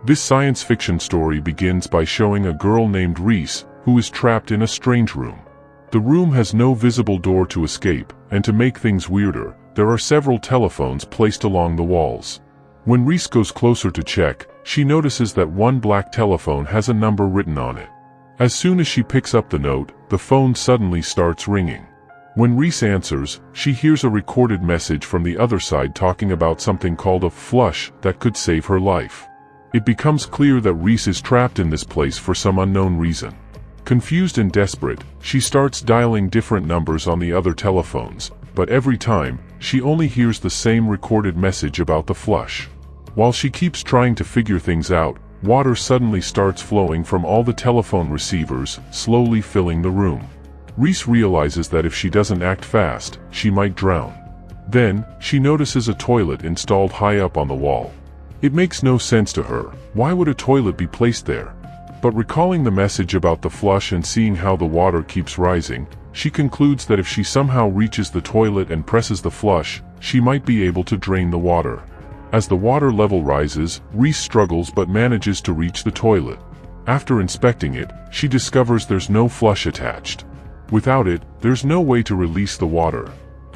This science fiction story begins by showing a girl named Reese, who is trapped in a strange room. The room has no visible door to escape, and to make things weirder, there are several telephones placed along the walls. When Reese goes closer to check, she notices that one black telephone has a number written on it. As soon as she picks up the note, the phone suddenly starts ringing. When Reese answers, she hears a recorded message from the other side talking about something called a flush that could save her life. It becomes clear that Reese is trapped in this place for some unknown reason. Confused and desperate, she starts dialing different numbers on the other telephones, but every time, she only hears the same recorded message about the flush. While she keeps trying to figure things out, water suddenly starts flowing from all the telephone receivers, slowly filling the room. Reese realizes that if she doesn't act fast, she might drown. Then, she notices a toilet installed high up on the wall. It makes no sense to her. Why would a toilet be placed there? But recalling the message about the flush and seeing how the water keeps rising, she concludes that if she somehow reaches the toilet and presses the flush, she might be able to drain the water. As the water level rises, Reese struggles but manages to reach the toilet. After inspecting it, she discovers there's no flush attached. Without it, there's no way to release the water.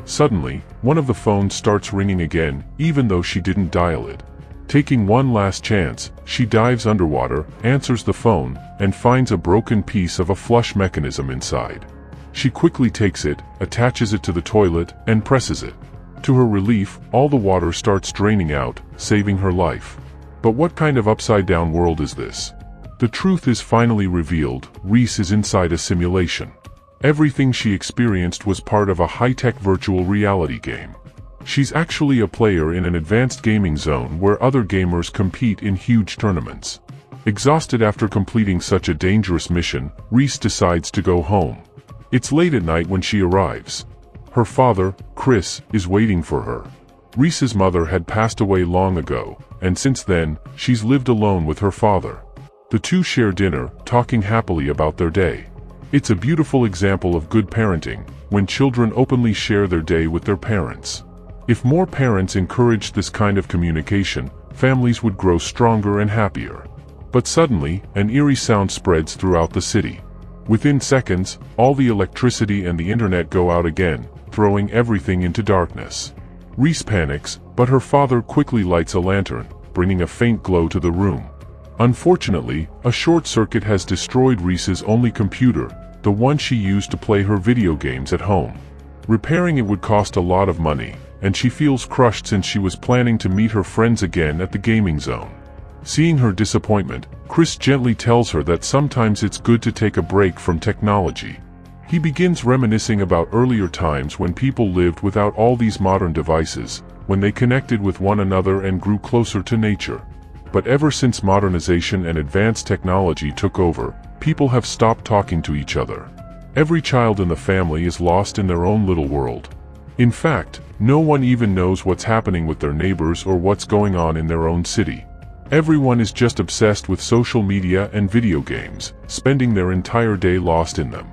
Suddenly, one of the phones starts ringing again, even though she didn't dial it. Taking one last chance, she dives underwater, answers the phone, and finds a broken piece of a flush mechanism inside. She quickly takes it, attaches it to the toilet, and presses it. To her relief, all the water starts draining out, saving her life. But what kind of upside-down world is this? The truth is finally revealed. Reese is inside a simulation. Everything she experienced was part of a high-tech virtual reality game. She's actually a player in an advanced gaming zone where other gamers compete in huge tournaments. Exhausted after completing such a dangerous mission, Reese decides to go home. It's late at night when she arrives. Her father, Chris, is waiting for her. Reese's mother had passed away long ago, and since then, she's lived alone with her father. The two share dinner, talking happily about their day. It's a beautiful example of good parenting, when children openly share their day with their parents. If more parents encouraged this kind of communication, families would grow stronger and happier. But suddenly, an eerie sound spreads throughout the city. Within seconds, all the electricity and the internet go out again, throwing everything into darkness. Reese panics, but her father quickly lights a lantern, bringing a faint glow to the room. Unfortunately, a short circuit has destroyed Reese's only computer, the one she used to play her video games at home. Repairing it would cost a lot of money, and she feels crushed since she was planning to meet her friends again at the gaming zone. Seeing her disappointment, Chris gently tells her that sometimes it's good to take a break from technology. He begins reminiscing about earlier times when people lived without all these modern devices, when they connected with one another and grew closer to nature. But ever since modernization and advanced technology took over, people have stopped talking to each other. Every child in the family is lost in their own little world. In fact, no one even knows what's happening with their neighbors or what's going on in their own city. Everyone is just obsessed with social media and video games, spending their entire day lost in them.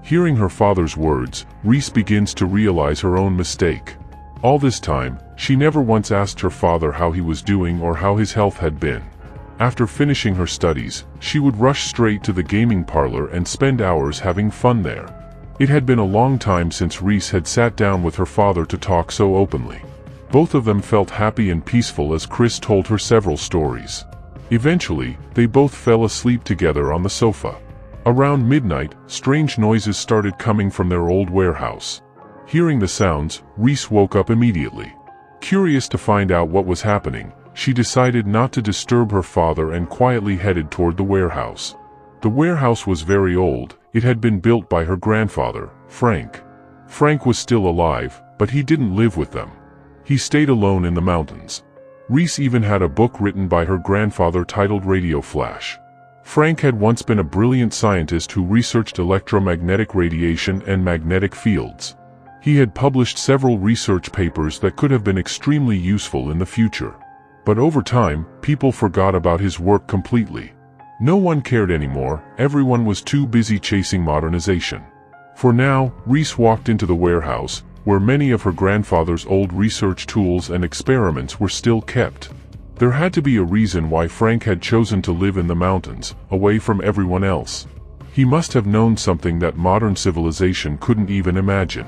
Hearing her father's words, Reese begins to realize her own mistake. All this time, she never once asked her father how he was doing or how his health had been. After finishing her studies, she would rush straight to the gaming parlor and spend hours having fun there. It had been a long time since Reese had sat down with her father to talk so openly. Both of them felt happy and peaceful as Chris told her several stories. Eventually, they both fell asleep together on the sofa. Around midnight, strange noises started coming from their old warehouse. Hearing the sounds, Reese woke up immediately. Curious to find out what was happening, she decided not to disturb her father and quietly headed toward the warehouse. The warehouse was very old. It had been built by her grandfather, Frank. Frank was still alive, but he didn't live with them. He stayed alone in the mountains. Reese even had a book written by her grandfather titled Radio Flash. Frank had once been a brilliant scientist who researched electromagnetic radiation and magnetic fields. He had published several research papers that could have been extremely useful in the future. But over time, people forgot about his work completely. No one cared anymore, everyone was too busy chasing modernization. For now, Reese walked into the warehouse, where many of her grandfather's old research tools and experiments were still kept. There had to be a reason why Frank had chosen to live in the mountains, away from everyone else. He must have known something that modern civilization couldn't even imagine.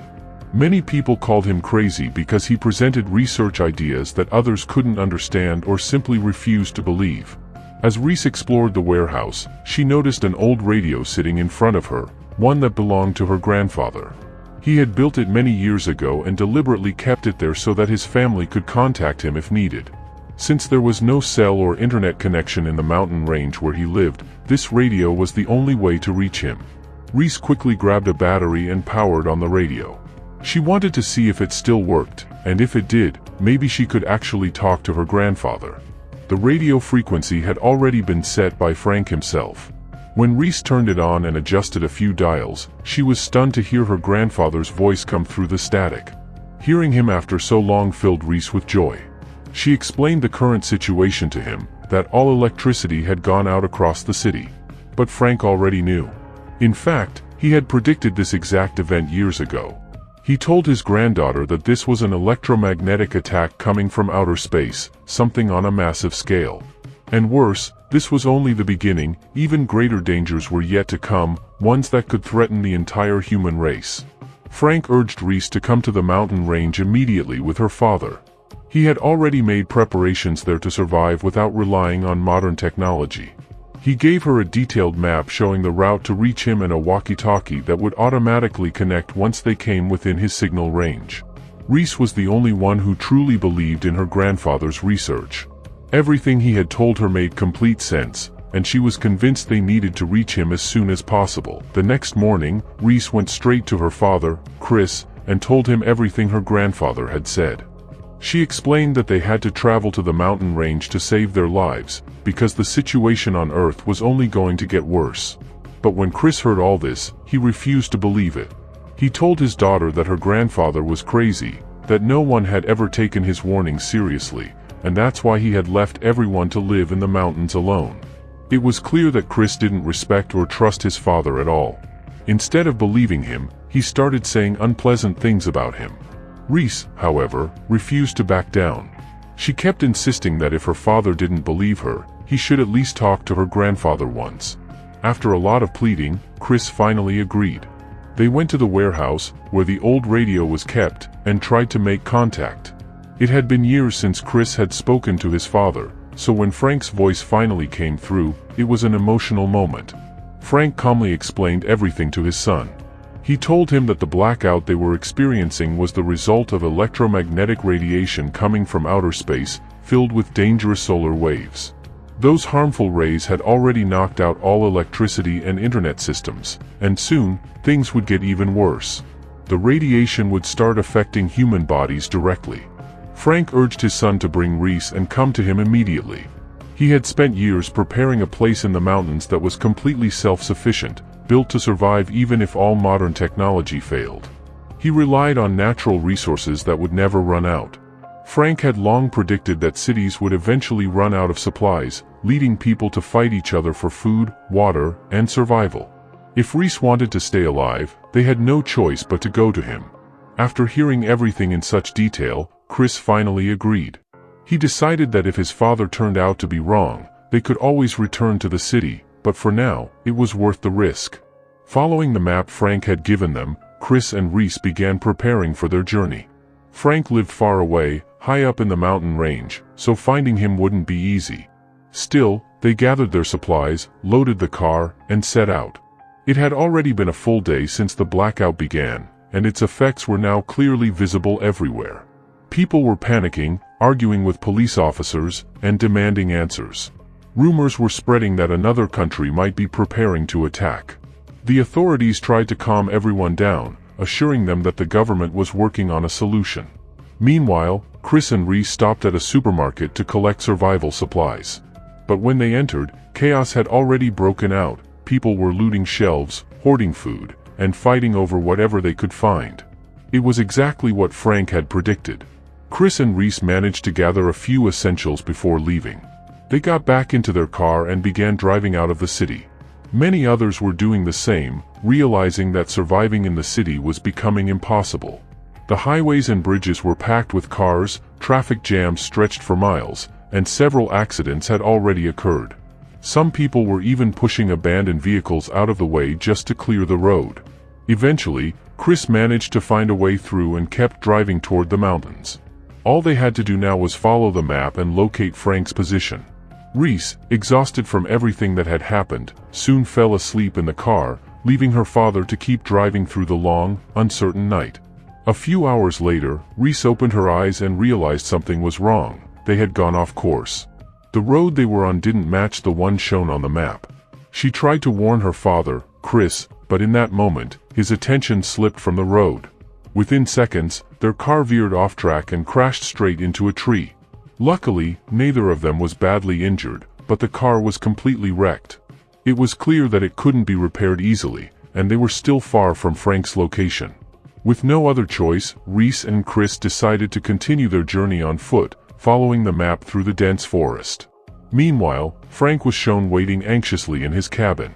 Many people called him crazy because he presented research ideas that others couldn't understand or simply refused to believe. As Reese explored the warehouse, she noticed an old radio sitting in front of her, one that belonged to her grandfather. He had built it many years ago and deliberately kept it there so that his family could contact him if needed. Since there was no cell or internet connection in the mountain range where he lived, this radio was the only way to reach him. Reese quickly grabbed a battery and powered on the radio. She wanted to see if it still worked, and if it did, maybe she could actually talk to her grandfather. The radio frequency had already been set by Frank himself. When Reese turned it on and adjusted a few dials, she was stunned to hear her grandfather's voice come through the static. Hearing him after so long filled Reese with joy. She explained the current situation to him, that all electricity had gone out across the city. But Frank already knew. In fact, he had predicted this exact event years ago. He told his granddaughter that this was an electromagnetic attack coming from outer space, something on a massive scale. And worse, this was only the beginning. Even greater dangers were yet to come, ones that could threaten the entire human race. Frank urged Reese to come to the mountain range immediately with her father. He had already made preparations there to survive without relying on modern technology. He gave her a detailed map showing the route to reach him and a walkie-talkie that would automatically connect once they came within his signal range. Reese was the only one who truly believed in her grandfather's research. Everything he had told her made complete sense, and she was convinced they needed to reach him as soon as possible. The next morning, Reese went straight to her father, Chris, and told him everything her grandfather had said. She explained that they had to travel to the mountain range to save their lives, because the situation on Earth was only going to get worse. But when Chris heard all this, he refused to believe it. He told his daughter that her grandfather was crazy, that no one had ever taken his warnings seriously, and that's why he had left everyone to live in the mountains alone. It was clear that Chris didn't respect or trust his father at all. Instead of believing him, he started saying unpleasant things about him. Reese, however, refused to back down. She kept insisting that if her father didn't believe her, he should at least talk to her grandfather once. After a lot of pleading, Chris finally agreed. They went to the warehouse, where the old radio was kept, and tried to make contact. It had been years since Chris had spoken to his father, so when Frank's voice finally came through, it was an emotional moment. Frank calmly explained everything to his son. He told him that the blackout they were experiencing was the result of electromagnetic radiation coming from outer space, filled with dangerous solar waves. Those harmful rays had already knocked out all electricity and internet systems, and soon, things would get even worse. The radiation would start affecting human bodies directly. Frank urged his son to bring Reese and come to him immediately. He had spent years preparing a place in the mountains that was completely self-sufficient, built to survive even if all modern technology failed. He relied on natural resources that would never run out. Frank had long predicted that cities would eventually run out of supplies, leading people to fight each other for food, water, and survival. If Reese wanted to stay alive, they had no choice but to go to him. After hearing everything in such detail, Chris finally agreed. He decided that if his father turned out to be wrong, they could always return to the city, but for now, it was worth the risk. Following the map Frank had given them, Chris and Reese began preparing for their journey. Frank lived far away, high up in the mountain range, so finding him wouldn't be easy. Still, they gathered their supplies, loaded the car, and set out. It had already been a full day since the blackout began, and its effects were now clearly visible everywhere. People were panicking, arguing with police officers, and demanding answers. Rumors were spreading that another country might be preparing to attack. The authorities tried to calm everyone down, assuring them that the government was working on a solution. Meanwhile, Chris and Reese stopped at a supermarket to collect survival supplies. But when they entered, chaos had already broken out. People were looting shelves, hoarding food, and fighting over whatever they could find. It was exactly what Frank had predicted. Chris and Reese managed to gather a few essentials before leaving. They got back into their car and began driving out of the city. Many others were doing the same, realizing that surviving in the city was becoming impossible. The highways and bridges were packed with cars, traffic jams stretched for miles, and several accidents had already occurred. Some people were even pushing abandoned vehicles out of the way just to clear the road. Eventually, Chris managed to find a way through and kept driving toward the mountains. All they had to do now was follow the map and locate Frank's position. Reese, exhausted from everything that had happened, soon fell asleep in the car, leaving her father to keep driving through the long, uncertain night. A few hours later, Reese opened her eyes and realized something was wrong. They had gone off course. The road they were on didn't match the one shown on the map. She tried to warn her father, Chris, but in that moment, his attention slipped from the road. Within seconds, their car veered off track and crashed straight into a tree. Luckily, neither of them was badly injured, but the car was completely wrecked. It was clear that it couldn't be repaired easily, and they were still far from Frank's location. With no other choice, Reese and Chris decided to continue their journey on foot, following the map through the dense forest. Meanwhile, Frank was shown waiting anxiously in his cabin.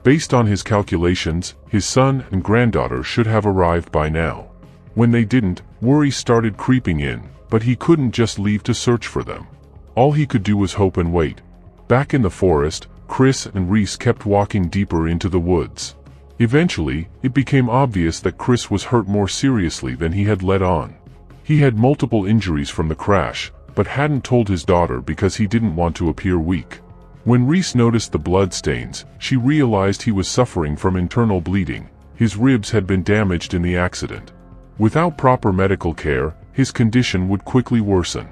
Based on his calculations, his son and granddaughter should have arrived by now. When they didn't, worry started creeping in, but he couldn't just leave to search for them. All he could do was hope and wait. Back in the forest, Chris and Reese kept walking deeper into the woods. Eventually, it became obvious that Chris was hurt more seriously than he had let on. He had multiple injuries from the crash, but hadn't told his daughter because he didn't want to appear weak. When Reese noticed the blood stains, she realized he was suffering from internal bleeding. His ribs had been damaged in the accident. Without proper medical care, his condition would quickly worsen.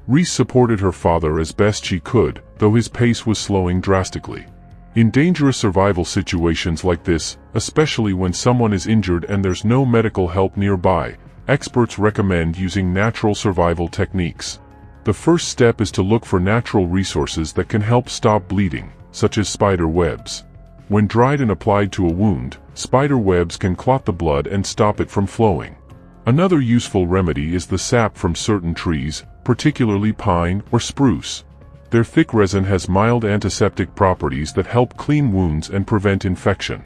Reese supported her father as best she could, though his pace was slowing drastically. In dangerous survival situations like this, especially when someone is injured and there's no medical help nearby, experts recommend using natural survival techniques. The first step is to look for natural resources that can help stop bleeding, such as spider webs. When dried and applied to a wound, spider webs can clot the blood and stop it from flowing. Another useful remedy is the sap from certain trees, particularly pine or spruce. Their thick resin has mild antiseptic properties that help clean wounds and prevent infection.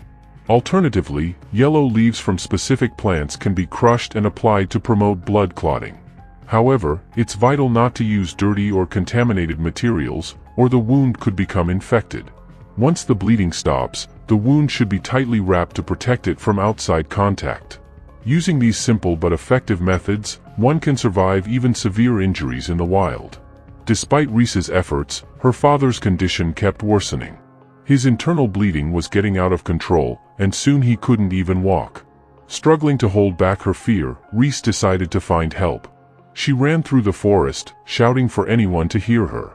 Alternatively, yellow leaves from specific plants can be crushed and applied to promote blood clotting. However, it's vital not to use dirty or contaminated materials, or the wound could become infected. Once the bleeding stops, the wound should be tightly wrapped to protect it from outside contact. Using these simple but effective methods, one can survive even severe injuries in the wild. Despite Reese's efforts, her father's condition kept worsening. His internal bleeding was getting out of control, and soon he couldn't even walk. Struggling to hold back her fear, Reese decided to find help. She ran through the forest, shouting for anyone to hear her.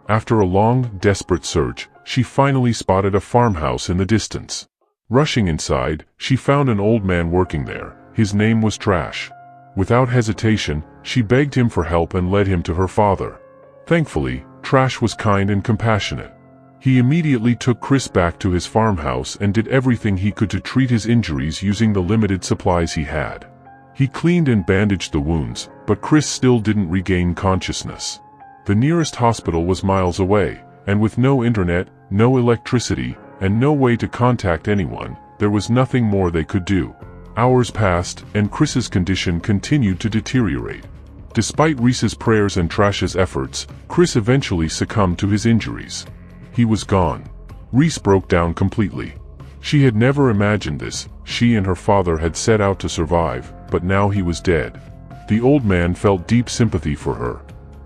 After a long, desperate search, she finally spotted a farmhouse in the distance. Rushing inside, she found an old man working there. His name was Trash. Without hesitation, she begged him for help and led him to her father. Thankfully, Trash was kind and compassionate. He immediately took Chris back to his farmhouse and did everything he could to treat his injuries using the limited supplies he had. He cleaned and bandaged the wounds, but Chris still didn't regain consciousness. The nearest hospital was miles away, and with no internet, no electricity, and no way to contact anyone, there was nothing more they could do. Hours passed, and Chris's condition continued to deteriorate. Despite Reese's prayers and Trash's efforts, Chris eventually succumbed to his injuries. He was gone. Reese broke down completely. She had never imagined this. She and her father had set out to survive, but now he was dead. The old man felt deep sympathy for her.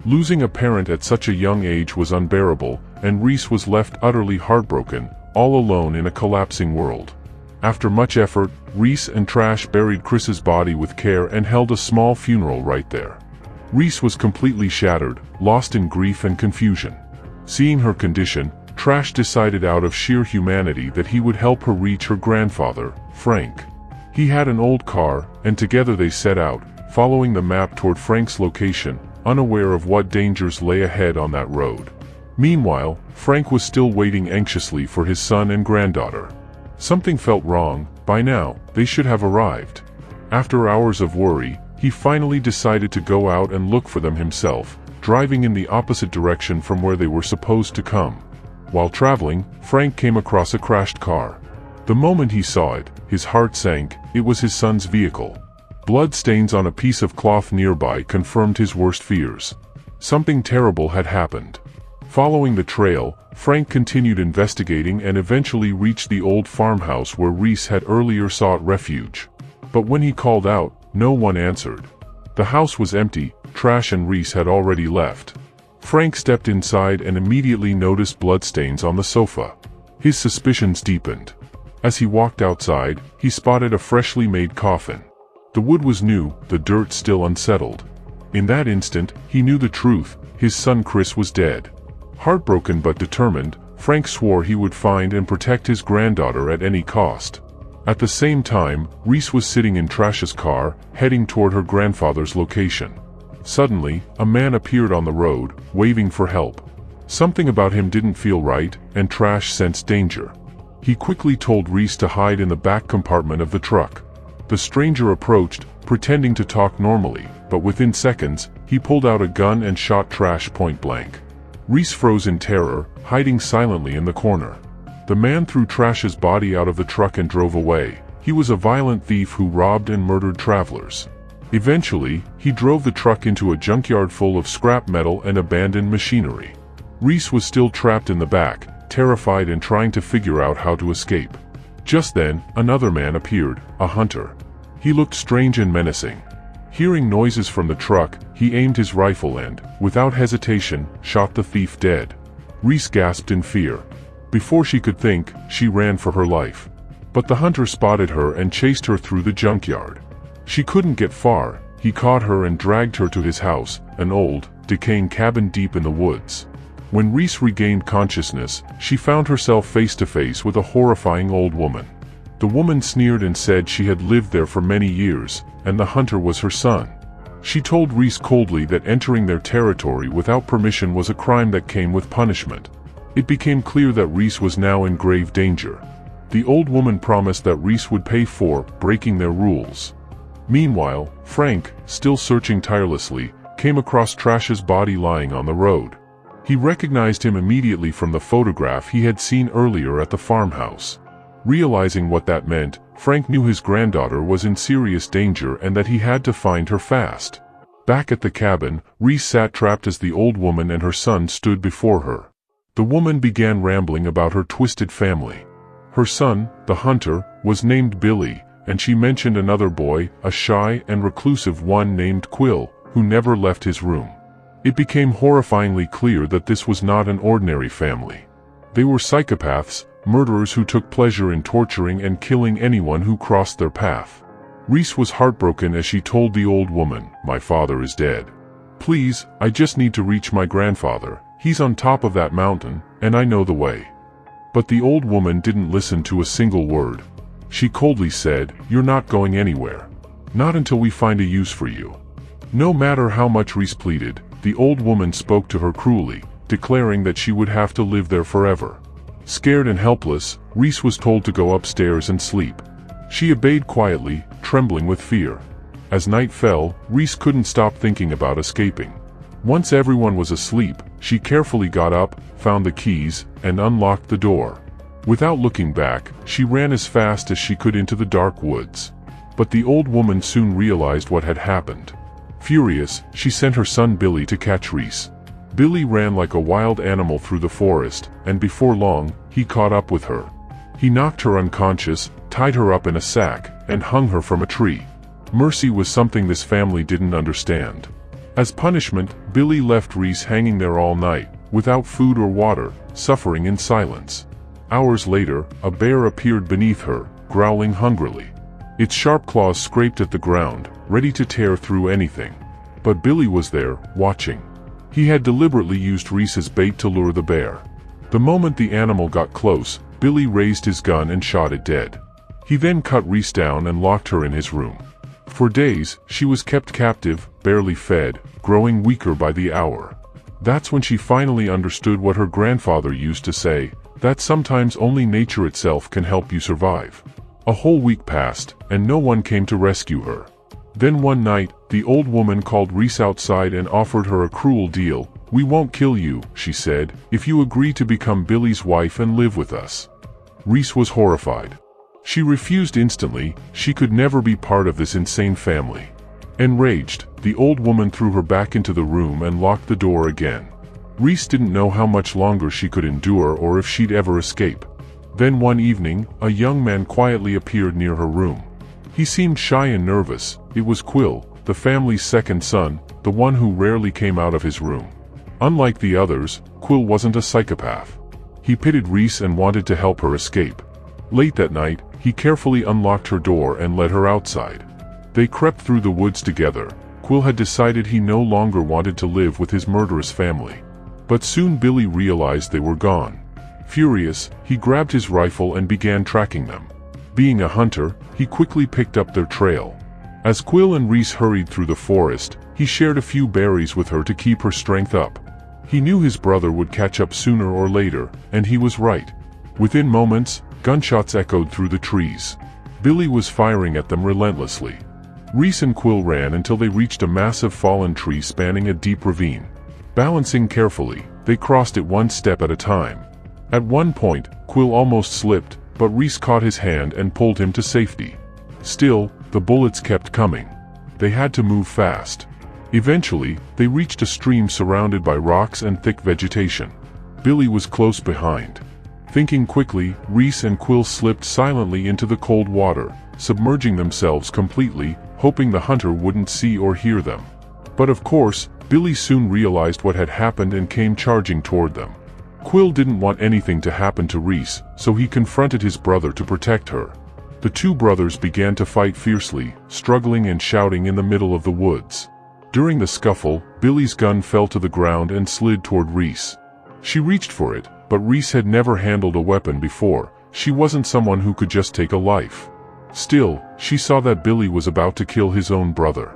Losing a parent at such a young age was unbearable, and Reese was left utterly heartbroken, all alone in a collapsing world. After much effort, Reese and Trash buried Chris's body with care and held a small funeral right there. Reese was completely shattered, lost in grief and confusion. Seeing her condition, Trash decided out of sheer humanity that he would help her reach her grandfather, Frank. He had an old car, and together they set out, following the map toward Frank's location, unaware of what dangers lay ahead on that road. Meanwhile, Frank was still waiting anxiously for his son and granddaughter. Something felt wrong. By now, they should have arrived. After hours of worry, he finally decided to go out and look for them himself, driving in the opposite direction from where they were supposed to come. While traveling, Frank came across a crashed car. The moment he saw it, his heart sank. It was his son's vehicle. Blood stains on a piece of cloth nearby confirmed his worst fears. Something terrible had happened. Following the trail, Frank continued investigating and eventually reached the old farmhouse where Reese had earlier sought refuge. But when he called out, no one answered. The house was empty, Trash and Reese had already left. Frank stepped inside and immediately noticed bloodstains on the sofa. His suspicions deepened. As he walked outside, he spotted a freshly made coffin. The wood was new, the dirt still unsettled. In that instant, he knew the truth: his son Chris was dead. Heartbroken but determined, Frank swore he would find and protect his granddaughter at any cost. At the same time, Reese was sitting in Trash's car, heading toward her grandfather's location. Suddenly, a man appeared on the road, waving for help. Something about him didn't feel right, and Trash sensed danger. He quickly told Reese to hide in the back compartment of the truck. The stranger approached, pretending to talk normally, but within seconds, he pulled out a gun and shot Trash point blank. Reese froze in terror, hiding silently in the corner. The man threw Trash's body out of the truck and drove away. He was a violent thief who robbed and murdered travelers. Eventually, he drove the truck into a junkyard full of scrap metal and abandoned machinery. Reese was still trapped in the back, terrified and trying to figure out how to escape. Just then, another man appeared, a hunter. He looked strange and menacing. Hearing noises from the truck, he aimed his rifle and, without hesitation, shot the thief dead. Reese gasped in fear. Before she could think, she ran for her life. But the hunter spotted her and chased her through the junkyard. She couldn't get far. He caught her and dragged her to his house, an old, decaying cabin deep in the woods. When Reese regained consciousness, she found herself face to face with a horrifying old woman. The woman sneered and said she had lived there for many years, and the hunter was her son. She told Reese coldly that entering their territory without permission was a crime that came with punishment. It became clear that Reese was now in grave danger. The old woman promised that Reese would pay for breaking their rules. Meanwhile, Frank, still searching tirelessly, came across Trash's body lying on the road. He recognized him immediately from the photograph he had seen earlier at the farmhouse. Realizing what that meant, Frank knew his granddaughter was in serious danger and that he had to find her fast. Back at the cabin, Reese sat trapped as the old woman and her son stood before her. The woman began rambling about her twisted family. Her son, the hunter, was named Billy, and she mentioned another boy, a shy and reclusive one named Quill, who never left his room. It became horrifyingly clear that this was not an ordinary family. They were psychopaths, murderers who took pleasure in torturing and killing anyone who crossed their path. Reese was heartbroken as she told the old woman, "My father is dead. Please, I just need to reach my grandfather. He's on top of that mountain, and I know the way." But the old woman didn't listen to a single word. She coldly said, "You're not going anywhere. Not until we find a use for you." No matter how much Reese pleaded, the old woman spoke to her cruelly, declaring that she would have to live there forever. Scared and helpless, Reese was told to go upstairs and sleep. She obeyed quietly, trembling with fear. As night fell, Reese couldn't stop thinking about escaping. Once everyone was asleep, she carefully got up, found the keys, and unlocked the door. Without looking back, she ran as fast as she could into the dark woods. But the old woman soon realized what had happened. Furious, she sent her son Billy to catch Reese. Billy ran like a wild animal through the forest, and before long, he caught up with her. He knocked her unconscious, tied her up in a sack, and hung her from a tree. Mercy was something this family didn't understand. As punishment, Billy left Reese hanging there all night, without food or water, suffering in silence. Hours later, a bear appeared beneath her, growling hungrily. Its sharp claws scraped at the ground, ready to tear through anything. But Billy was there, watching. He had deliberately used Reese as bait to lure the bear. The moment the animal got close, Billy raised his gun and shot it dead. He then cut Reese down and locked her in his room. For days, she was kept captive, barely fed, growing weaker by the hour. That's when she finally understood what her grandfather used to say, that sometimes only nature itself can help you survive. A whole week passed, and no one came to rescue her. Then one night, the old woman called Reese outside and offered her a cruel deal. "We won't kill you," she said, "if you agree to become Billy's wife and live with us." Reese was horrified. She refused instantly. She could never be part of this insane family. Enraged, the old woman threw her back into the room and locked the door again. Reese didn't know how much longer she could endure or if she'd ever escape. Then one evening, a young man quietly appeared near her room. He seemed shy and nervous. It was Quill, the family's second son, the one who rarely came out of his room. Unlike the others, Quill wasn't a psychopath. He pitied Reese and wanted to help her escape. Late that night, he carefully unlocked her door and led her outside. They crept through the woods together. Quill had decided he no longer wanted to live with his murderous family. But soon Billy realized they were gone. Furious, he grabbed his rifle and began tracking them. Being a hunter, he quickly picked up their trail. As Quill and Reese hurried through the forest, he shared a few berries with her to keep her strength up. He knew his brother would catch up sooner or later, and he was right. Within moments, gunshots echoed through the trees. Billy was firing at them relentlessly. Reese and Quill ran until they reached a massive fallen tree spanning a deep ravine. Balancing carefully, they crossed it one step at a time. At one point, Quill almost slipped, but Reese caught his hand and pulled him to safety. Still, the bullets kept coming. They had to move fast. Eventually, they reached a stream surrounded by rocks and thick vegetation. Billy was close behind. Thinking quickly, Reese and Quill slipped silently into the cold water, submerging themselves completely, hoping the hunter wouldn't see or hear them. But of course, Billy soon realized what had happened and came charging toward them. Quill didn't want anything to happen to Reese, so he confronted his brother to protect her. The two brothers began to fight fiercely, struggling and shouting in the middle of the woods. During the scuffle, Billy's gun fell to the ground and slid toward Reese. She reached for it, but Reese had never handled a weapon before. She wasn't someone who could just take a life. Still, she saw that Billy was about to kill his own brother.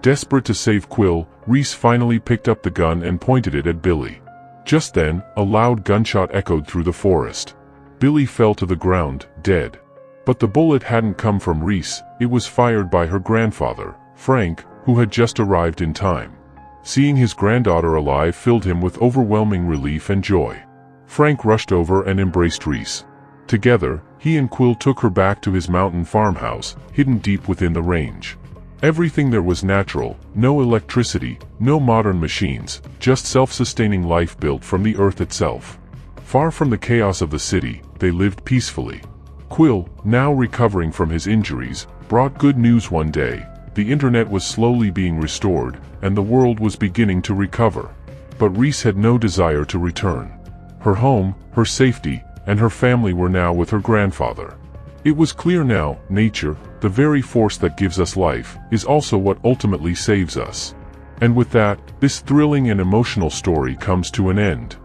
Desperate to save Quill, Reese finally picked up the gun and pointed it at Billy. Just then, a loud gunshot echoed through the forest. Billy fell to the ground, dead. But the bullet hadn't come from Reese, it was fired by her grandfather, Frank, who had just arrived in time. Seeing his granddaughter alive filled him with overwhelming relief and joy. Frank rushed over and embraced Reese. Together, he and Quill took her back to his mountain farmhouse, hidden deep within the range. Everything there was natural, no electricity, no modern machines, just self-sustaining life built from the earth itself. Far from the chaos of the city, they lived peacefully. Quill, now recovering from his injuries, brought good news one day. The internet was slowly being restored, and the world was beginning to recover. But Reese had no desire to return. Her home, her safety, and her family were now with her grandfather. It was clear now, nature, the very force that gives us life, is also what ultimately saves us. And with that, this thrilling and emotional story comes to an end.